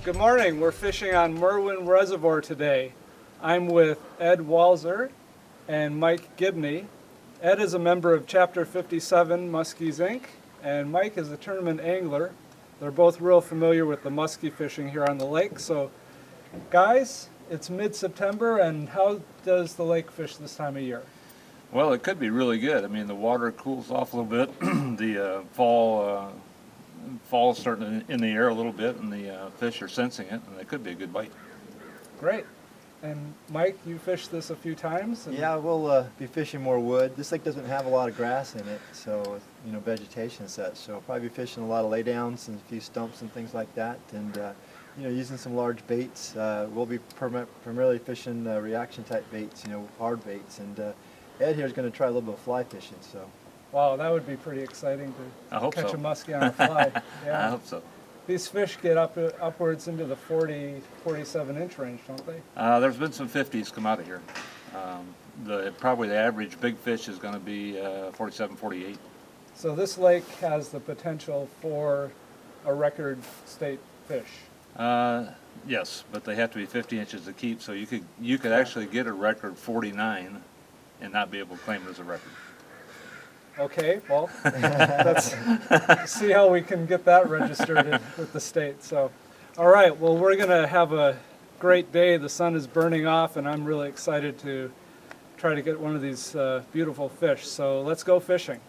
Good morning. We're fishing on Merwin Reservoir today. I'm with Ed Walzer and Mike Gibney. Ed is a member of Chapter 57 Muskies Inc. and Mike is a tournament angler. They're both real familiar with the muskie fishing here on the lake. So guys, it's mid-September, and how does the lake fish this time of year? Well, it could be really good. I mean, the water cools off a little bit. The fall's starting in the air a little bit, and the fish are sensing it, and it could be a good bite. Great. And Mike, you fished this a few times? Yeah, we'll be fishing more wood. This lake doesn't have a lot of grass in it, so vegetation and such. So we'll probably be fishing a lot of laydowns and a few stumps and things like that, and using some large baits. We'll be primarily fishing reaction type baits, hard baits, and Ed here is going to try a little bit of fly fishing. So. Wow, that would be pretty exciting to catch a muskie on a fly. Yeah. I hope so. These fish get upwards into the 40, 47-inch range, don't they? There's been some 50s come out of here. Probably the average big fish is going to be 47, 48. So this lake has the potential for a record state fish. Yes, but they have to be 50 inches to keep, so you could actually get a record 49 and not be able to claim it as a record. Okay, well, let's see how we can get that registered with the state. So, all right, well, we're going to have a great day. The sun is burning off, and I'm really excited to try to get one of these beautiful fish. So let's go fishing.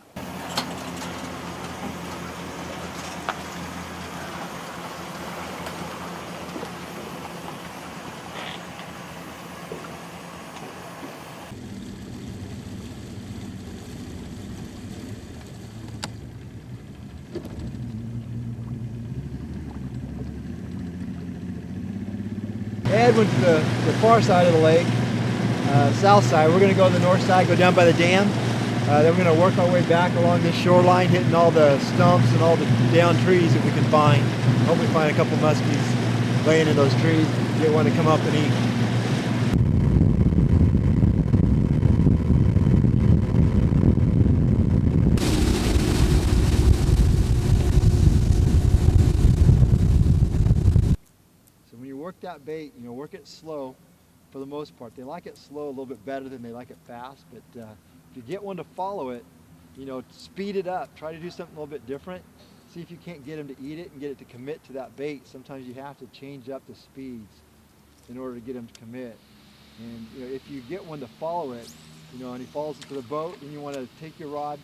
Ed went to the far side of the lake, south side. We're going to go to the north side, go down by the dam. Then we're going to work our way back along this shoreline, hitting all the stumps and all the down trees that we can find. Hopefully find a couple muskies laying in those trees, get one to come up and eat. Work that bait, work it slow for the most part. They like it slow a little bit better than they like it fast, but if you get one to follow it, speed it up. Try to do something a little bit different. See if you can't get them to eat it and get it to commit to that bait. Sometimes you have to change up the speeds in order to get them to commit. And if you get one to follow it, and he falls into the boat, and you want to take your rod,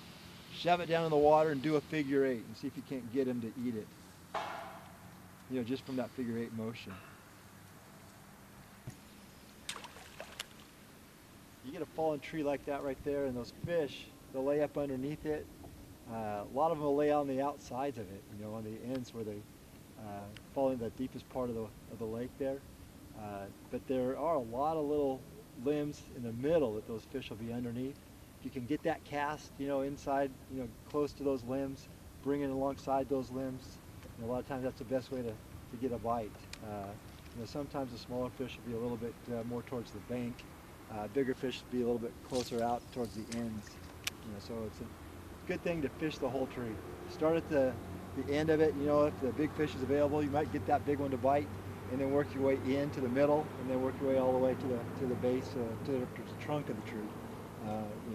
shove it down in the water and do a figure eight and see if you can't get him to eat it. Just from that figure eight motion. You get a fallen tree like that right there, and those fish, they'll lay up underneath it. A lot of them will lay on the outsides of it, on the ends where they fall into the deepest part of the lake there. But there are a lot of little limbs in the middle that those fish will be underneath. If you can get that cast, inside, close to those limbs, bring it alongside those limbs, a lot of times that's the best way to get a bite. Sometimes the smaller fish will be a little bit more towards the bank. Bigger fish will be a little bit closer out towards the ends. So it's a good thing to fish the whole tree. Start at the end of it. If the big fish is available, you might get that big one to bite, and then work your way into the middle, and then work your way all the way to the base, to the trunk of the tree.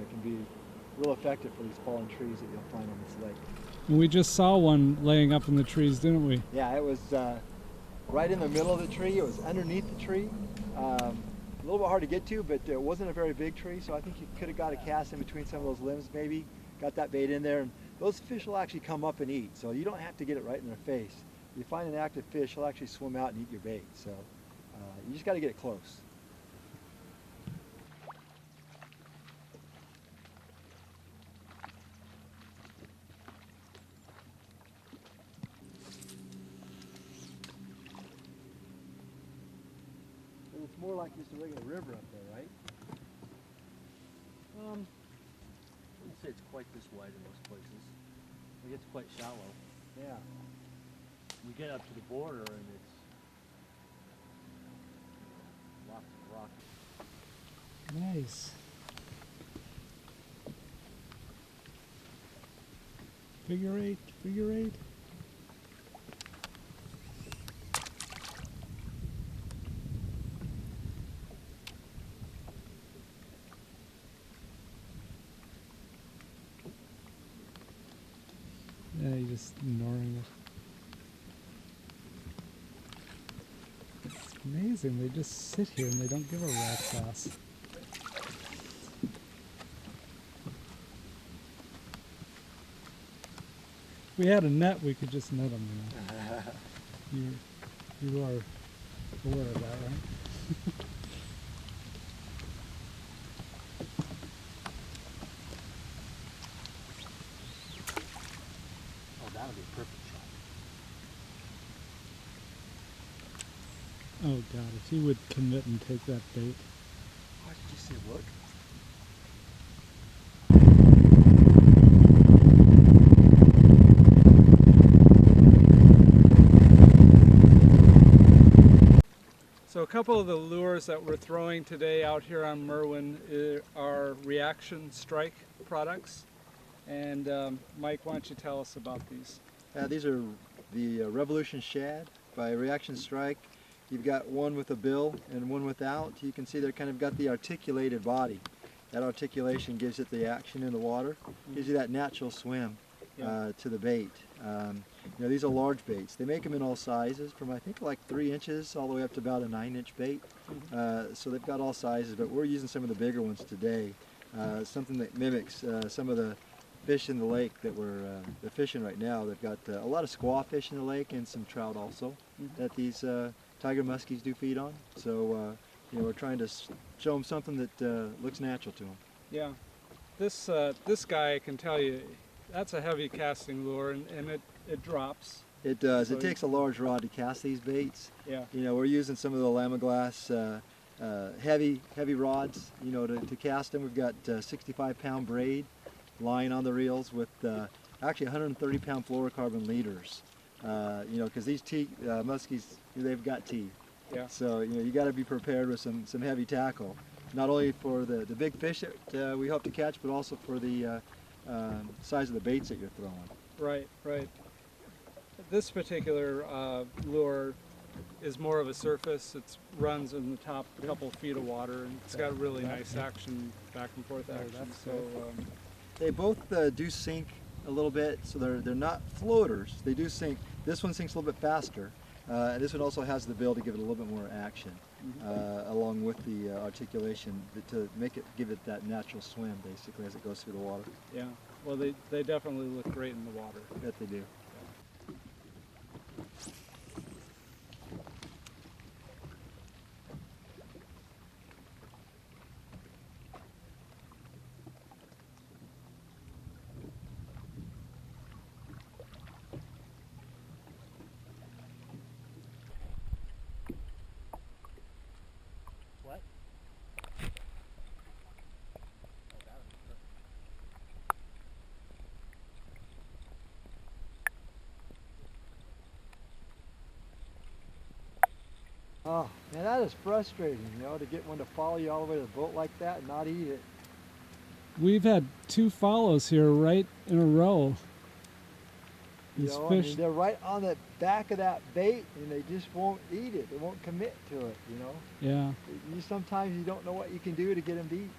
It can be real effective for these fallen trees that you'll find on this lake. And we just saw one laying up in the trees, didn't we? Yeah, it was right in the middle of the tree. It was underneath the tree. A little bit hard to get to, but it wasn't a very big tree, so I think you could have got a cast in between some of those limbs, maybe got that bait in there, and those fish will actually come up and eat, so you don't have to get it right in their face. If you find an active fish, he'll actually swim out and eat your bait, so you just got to get it close. It's more like just a regular river up there, right? I wouldn't say it's quite this wide in most places. It gets quite shallow. Yeah. We get up to the border and it's lots of rock. Nice. Figure eight, figure eight. just ignoring it. It's amazing, they just sit here and they don't give a rat's ass. If we had a net, we could just net them, you know. You are aware of that, right? Oh, that would be a perfect shot. Oh God, if he would commit and take that bait. Oh, did you see? Look. So a couple of the lures that we're throwing today out here on Merwin are reaction strike products. And Mike, why don't you tell us about these? These are the Revolution Shad by Reaction Strike. You've got one with a bill and one without. You can see they're kind of got the articulated body. That articulation gives it the action in the water, gives you that natural swim to the bait. You know, these are large baits. They make them in all sizes, from I think like 3 inches all the way up to about a 9-inch bait. So they've got all sizes, but we're using some of the bigger ones today. Something that mimics some of the fish in the lake that they're fishing right now. They've got a lot of squaw fish in the lake and some trout also that these tiger muskies do feed on. So you know, we're trying to show them something that looks natural to them. Yeah, this guy, I can tell you, that's a heavy casting lure, and it drops. It does. So It takes a large rod to cast these baits. Yeah. You know, we're using some of the Lamaglass heavy rods, you know, to cast them. We've got 65-pound braid lying on the reels with actually 130-pound fluorocarbon leaders. You know, because these muskies, they've got teeth. Yeah. So you know, you got to be prepared with some heavy tackle, not only for the big fish that we hope to catch, but also for the size of the baits that you're throwing. Right, right. This particular lure is more of a surface. It runs in the top a couple feet of water, and it's got really nice action, back and forth action. So they both do sink a little bit, so they're not floaters. They do sink. This one sinks a little bit faster. And this one also has the bill to give it a little bit more action, along with the articulation to give it that natural swim, basically, as it goes through the water. yeah, well, they definitely look great in the water. I bet they do. What? Oh, man, that is frustrating, you know, to get one to follow you all the way to the boat like that and not eat it. We've had 2 follows here right in a row. You These know, I fish, mean, they're right on the back of that bait, and they just won't eat it. They won't commit to it, you know. yeah. Sometimes you don't know what you can do to get them to eat.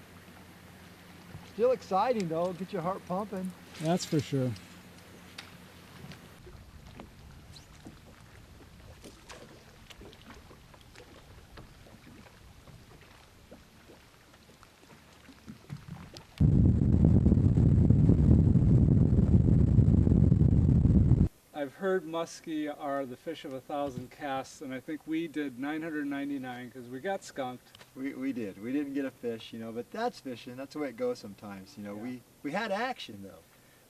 Still exciting, though. Get your heart pumping. That's for sure. I've heard muskie are the fish of 1,000 casts, and I think we did 999 because we got skunked. We did. We didn't get a fish, you know, but that's fishing. That's the way it goes sometimes, you know. Yeah. We had action, though.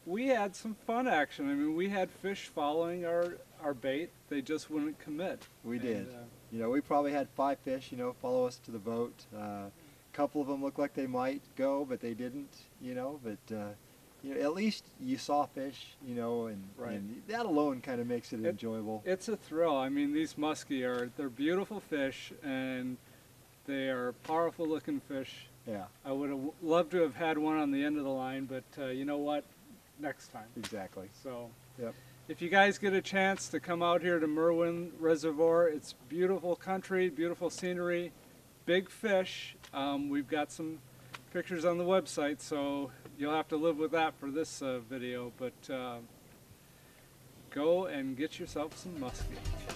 We had some fun action. I mean, we had fish following our bait. They just wouldn't commit. We did. And, You know, we probably had 5 fish, you know, follow us to the boat. A couple of them looked like they might go, but they didn't, you know. But, you know, at least you saw fish, you know, and that alone kind of makes it enjoyable. It's a thrill. I mean, these muskie they're beautiful fish, and they are powerful looking fish. Yeah, I would have loved to have had one on the end of the line, but you know what? Next time. exactly. So, Yep. if you guys get a chance to come out here to Merwin Reservoir, it's beautiful country, beautiful scenery, big fish. We've got some pictures on the website, so you'll have to live with that for this video. But go and get yourself some muskie.